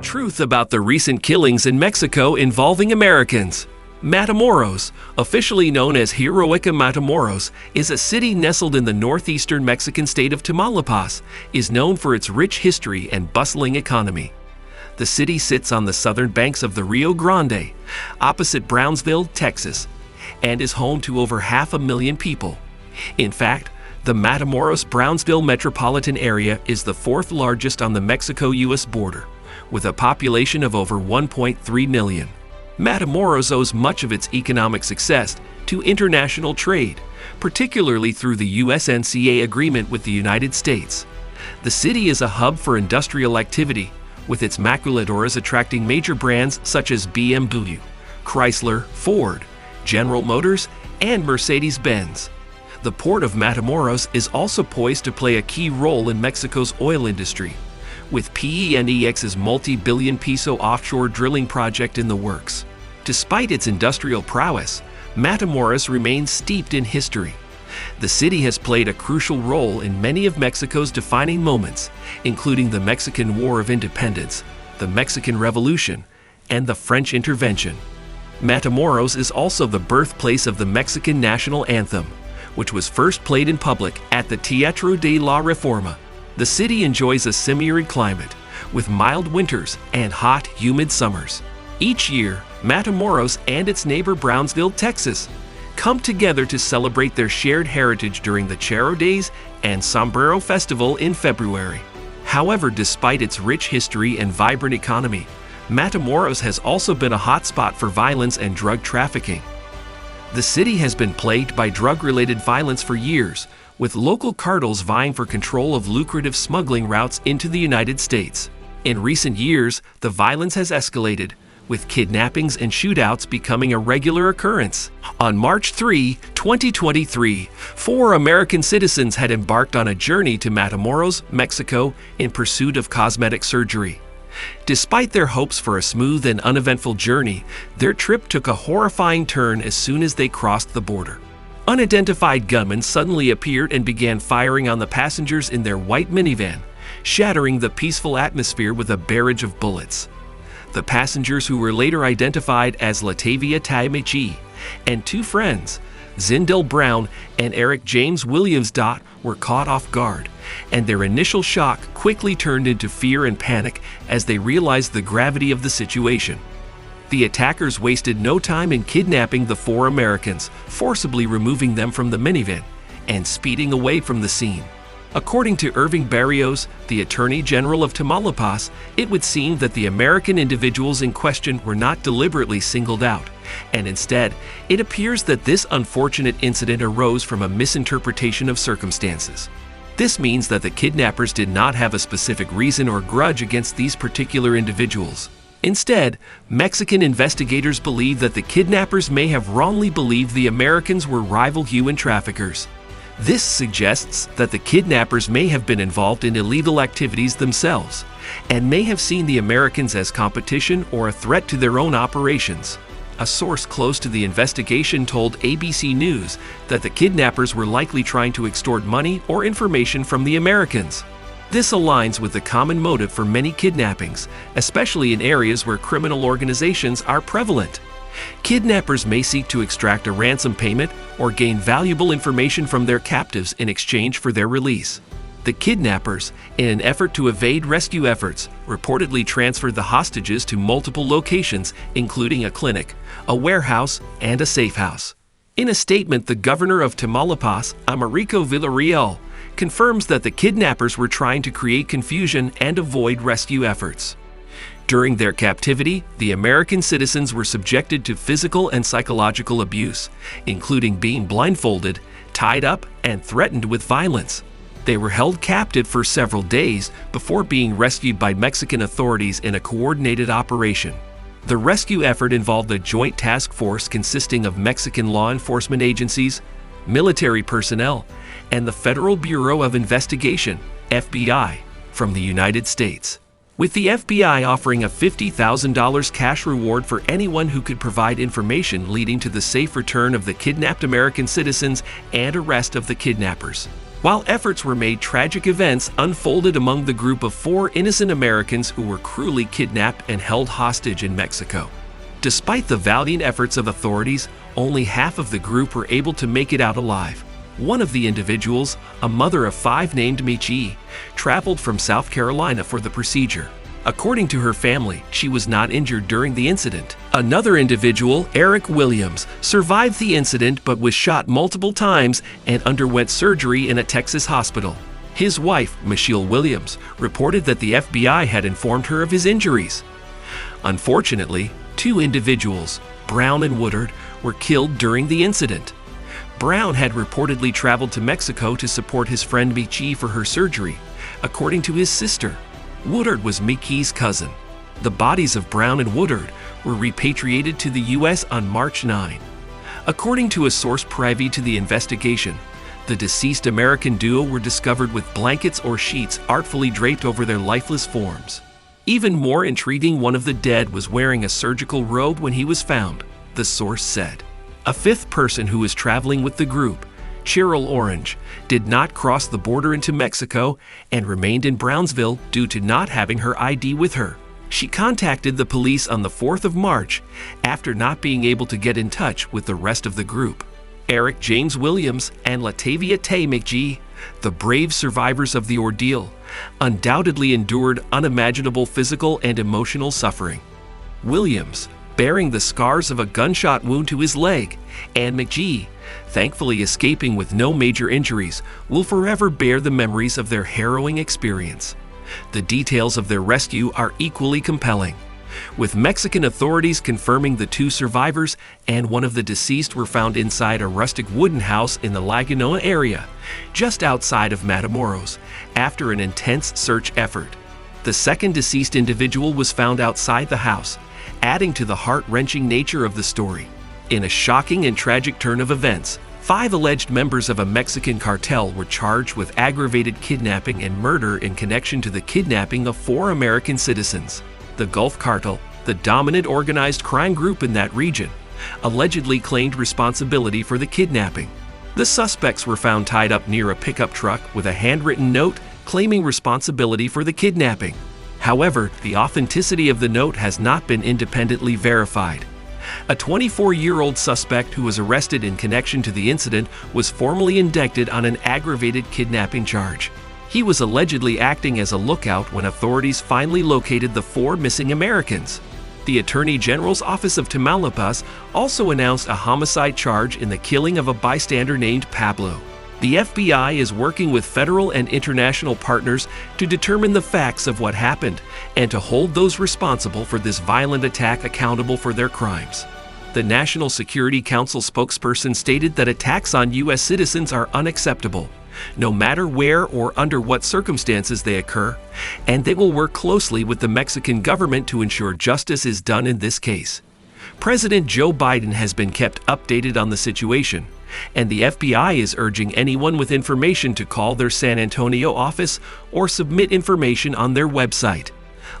truth about the recent killings in Mexico involving Americans. Matamoros, officially known as Heroica Matamoros, is a city nestled in the northeastern Mexican state of Tamaulipas, is known for its rich history and bustling economy. The city sits on the southern banks of the Rio Grande, opposite Brownsville, Texas, and is home to over 500,000 people. In fact, the Matamoros-Brownsville metropolitan area is the fourth largest on the Mexico-U.S. border, with a population of over 1.3 million. Matamoros owes much of its economic success to international trade, particularly through the USMCA agreement with the United States. The city is a hub for industrial activity, with its maquiladoras attracting major brands such as BMW, Chrysler, Ford, General Motors, and Mercedes-Benz. The port of Matamoros is also poised to play a key role in Mexico's oil industry, with PENEX's multi-billion peso offshore drilling project in the works. Despite its industrial prowess, Matamoros remains steeped in history. The city has played a crucial role in many of Mexico's defining moments, including the Mexican War of Independence, the Mexican Revolution, and the French Intervention. Matamoros is also the birthplace of the Mexican national anthem, which was first played in public at the Teatro de la Reforma. The city enjoys a semi-arid climate, with mild winters and hot, humid summers. Each year, Matamoros and its neighbor Brownsville, Texas, come together to celebrate their shared heritage during the Charro Days and Sombrero Festival in February. However, despite its rich history and vibrant economy, Matamoros has also been a hotspot for violence and drug trafficking. The city has been plagued by drug-related violence for years, with local cartels vying for control of lucrative smuggling routes into the United States. In recent years, the violence has escalated, with kidnappings and shootouts becoming a regular occurrence. On March 3, 2023, 4 American citizens had embarked on a journey to Matamoros, Mexico, in pursuit of cosmetic surgery. Despite their hopes for a smooth and uneventful journey, their trip took a horrifying turn as soon as they crossed the border. Unidentified gunmen suddenly appeared and began firing on the passengers in their white minivan, shattering the peaceful atmosphere with a barrage of bullets. The passengers, who were later identified as Latavia Taimechi and 2 friends, Zindel Brown and Eric James Williams, were caught off guard, and their initial shock quickly turned into fear and panic as they realized the gravity of the situation. The attackers wasted no time in kidnapping the 4 Americans, forcibly removing them from the minivan and speeding away from the scene. According to Irving Barrios, the Attorney General of Tamaulipas, it would seem that the American individuals in question were not deliberately singled out, and instead, it appears that this unfortunate incident arose from a misinterpretation of circumstances. This means that the kidnappers did not have a specific reason or grudge against these particular individuals. Instead, Mexican investigators believe that the kidnappers may have wrongly believed the Americans were rival human traffickers. This suggests that the kidnappers may have been involved in illegal activities themselves, and may have seen the Americans as competition or a threat to their own operations. A source close to the investigation told ABC News that the kidnappers were likely trying to extort money or information from the Americans. This aligns with the common motive for many kidnappings, especially in areas where criminal organizations are prevalent. Kidnappers may seek to extract a ransom payment or gain valuable information from their captives in exchange for their release. The kidnappers, in an effort to evade rescue efforts, reportedly transferred the hostages to multiple locations, including a clinic, a warehouse, and a safe house. In a statement, the governor of Tamaulipas, Americo Villarreal, confirms that the kidnappers were trying to create confusion and avoid rescue efforts. During their captivity, the American citizens were subjected to physical and psychological abuse, including being blindfolded, tied up, and threatened with violence. They were held captive for several days before being rescued by Mexican authorities in a coordinated operation. The rescue effort involved a joint task force consisting of Mexican law enforcement agencies, military personnel, and the Federal Bureau of Investigation, FBI, from the United States, with the FBI offering a $50,000 cash reward for anyone who could provide information leading to the safe return of the kidnapped American citizens and arrest of the kidnappers. While efforts were made, tragic events unfolded among the group of 4 innocent Americans who were cruelly kidnapped and held hostage in Mexico. Despite the valiant efforts of authorities, only half of the group were able to make it out alive. One of the individuals, a mother of 5 named Michi, traveled from South Carolina for the procedure. According to her family, she was not injured during the incident. Another individual, Eric Williams, survived the incident but was shot multiple times and underwent surgery in a Texas hospital. His wife, Michelle Williams, reported that the FBI had informed her of his injuries. Unfortunately, 2 individuals, Brown and Woodard, were killed during the incident. Brown had reportedly traveled to Mexico to support his friend Michi for her surgery, according to his sister. Woodard was Michi's cousin. The bodies of Brown and Woodard were repatriated to the U.S. on March 9. According to a source privy to the investigation, the deceased American duo were discovered with blankets or sheets artfully draped over their lifeless forms. Even more intriguing, one of the dead was wearing a surgical robe when he was found, the source said. A 5th person who was traveling with the group, Cheryl Orange, did not cross the border into Mexico and remained in Brownsville due to not having her ID with her. She contacted the police on the 4th of March after not being able to get in touch with the rest of the group. Eric James Williams and Latavia Tay McGee, the brave survivors of the ordeal, undoubtedly endured unimaginable physical and emotional suffering. Williams, bearing the scars of a gunshot wound to his leg, and McGee, thankfully escaping with no major injuries, will forever bear the memories of their harrowing experience. The details of their rescue are equally compelling, with Mexican authorities confirming the 2 survivors and one of the deceased were found inside a rustic wooden house in the Laguna area, just outside of Matamoros, after an intense search effort. The second deceased individual was found outside the house, adding to the heart-wrenching nature of the story. In a shocking and tragic turn of events, 5 alleged members of a Mexican cartel were charged with aggravated kidnapping and murder in connection to the kidnapping of 4 American citizens. The Gulf Cartel, the dominant organized crime group in that region, allegedly claimed responsibility for the kidnapping. The suspects were found tied up near a pickup truck with a handwritten note claiming responsibility for the kidnapping. However, the authenticity of the note has not been independently verified. A 24-year-old suspect who was arrested in connection to the incident was formally indicted on an aggravated kidnapping charge. He was allegedly acting as a lookout when authorities finally located the 4 missing Americans. The Attorney General's Office of Tamaulipas also announced a homicide charge in the killing of a bystander named Pablo. The FBI is working with federal and international partners to determine the facts of what happened and to hold those responsible for this violent attack accountable for their crimes. The National Security Council spokesperson stated that attacks on U.S. citizens are unacceptable, no matter where or under what circumstances they occur, and they will work closely with the Mexican government to ensure justice is done in this case. President Joe Biden has been kept updated on the situation, and the FBI is urging anyone with information to call their San Antonio office or submit information on their website.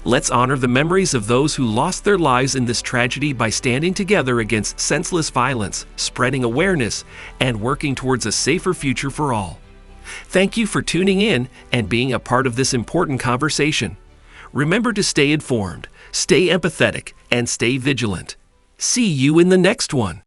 Let's honor the memories of those who lost their lives in this tragedy by standing together against senseless violence, spreading awareness, and working towards a safer future for all. Thank you for tuning in and being a part of this important conversation. Remember to stay informed, stay empathetic, and stay vigilant. See you in the next one.